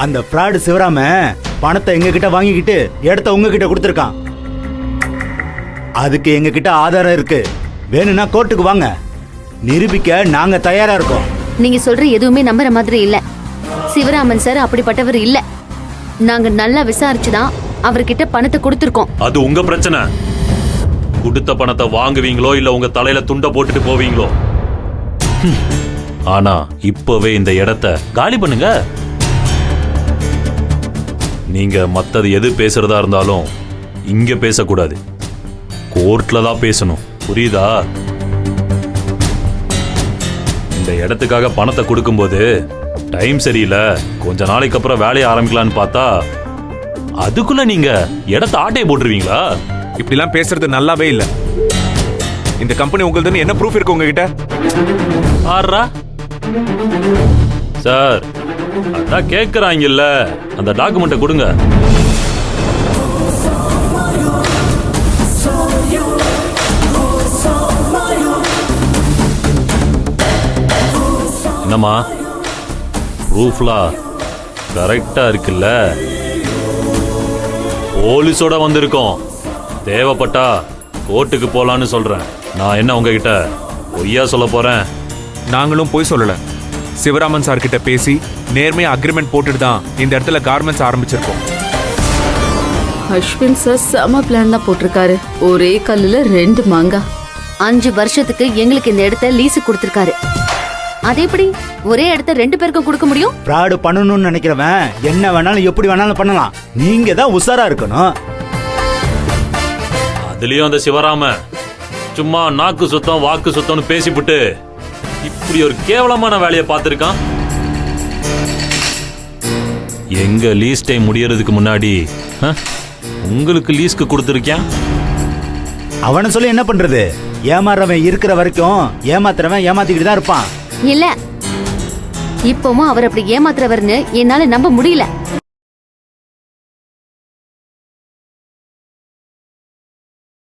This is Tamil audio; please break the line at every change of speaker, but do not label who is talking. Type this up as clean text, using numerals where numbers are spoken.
அந்த ஃப்ராடு சிவராம பணத்தை எங்க கிட்ட வாங்கிக்கிட்டு இடத்த உங்ககிட்ட கொடுத்துருக்கான். அதுக்கு எங்க கிட்ட ஆதாரம் இருக்கு. வேணும்னா கோர்ட்டுக்கு வாங்க, நிரூபிக்க நாங்க தயாரா இருக்கோம்.
நீங்க சொல்ற எதுவுமே நம்புற மாதிரி இல்ல. சிவராமன் சார் அப்படிப்பட்டவர் இல்ல. நாங்க நல்லா விசாரிச்சுதான் அவர்கிட்ட பணத்தை கொடுத்துருக்கோம்.
அது உங்க பிரச்சனை. கொடுத்த பணத்தை வாங்குவீங்களோ இல்ல உங்க தலையில துண்ட போட்டுட்டு போவீங்களோ. ஆனா இப்பவே இந்த இடத்த காலி பண்ணுங்க. நீங்க மத்தது எது பேசுறதா இருந்தாலும் இங்க பேசக்கூடாது, கோர்ட்ல தான் பேசணும். புரியுதா? இந்த இடத்துக்காக பணத்தை கொடுக்கும்போது டைம் சரியில்லை, கொஞ்ச நாளைக்கு அப்புறம் வேலையை ஆரம்பிக்கலான்னு பார்த்தா அதுக்குள்ள நீங்க இடத்த ஆட்டையை போட்டுருவீங்களா?
இப்படிலாம் பேசுறது நல்லாவே இல்ல. இந்த கம்பெனி உங்களுதுன்னு என்ன ப்ரூஃப் இருக்கு உங்ககிட்ட?
ஆறா சார், அதான் கேட்கறாங்கல்ல, அந்த டாக்குமெண்ட்டை கொடுங்க. என்னம்மா, ப்ரூஃப்லாம் கரெக்டா இருக்குல்ல? போலீஸோட வந்திருக்கோம். தேவைப்பட்டா கோர்ட்டுக்கு போலான்னு சொல்றேன். நான் என்ன உங்ககிட்ட பொய்யா சொல்ல போறேன்?
நாங்களும் போய் சொல்லல. சிவராமன் சார் கிட்ட பேசி நேர்மையா அக்ரிமெண்ட் போட்டுட்டு தான் இந்த இடத்துல கார்மெண்ட்ஸ் ஆரம்பிச்சிருக்கோம்.
அஸ்வின் சார் செம பிளான் தான் போட்டிருக்காரு. ஒரே கல்லுல 2 மாங்காய்.
5 வருஷத்துக்கு எங்களுக்கு இந்த இடத்த லீஸு கொடுத்திருக்காரு. அது எப்படி ஒரே இடத்த 2 பேருக்கு கொடுக்க முடியும்?
ஃப்ராடு பண்ணணும்னு நினைக்கிறவன் என்ன வேணாலும் எப்படி வேணாலும் பண்ணலாம். நீங்க தான் உஷாரா இருக்கணும்.
அதுலயும் அந்த சிவராம சும்மா நாக்கு சுத்தம் வாக்கு சுத்தம்னு பேசிவிட்டு இப்படி ஒரு கேவலமான வேலையை பார்த்திருக்கான். எங்க லீஸ் டைம் முடியறதுக்கு முன்னாடி உங்களுக்கு லீஸ்க்கு கொடுத்துருக்கேன்.
அவனை சொல்லி என்ன பண்றது? ஏமாறவன் இருக்கிற வரைக்கும் ஏமாத்துறவன் ஏமாத்திக்கிட்டு தான் இருப்பான்.
இல்ல, இப்பவும் அவர் அப்படி ஏமாத்துறவர்னு என்னால நம்ப முடியல.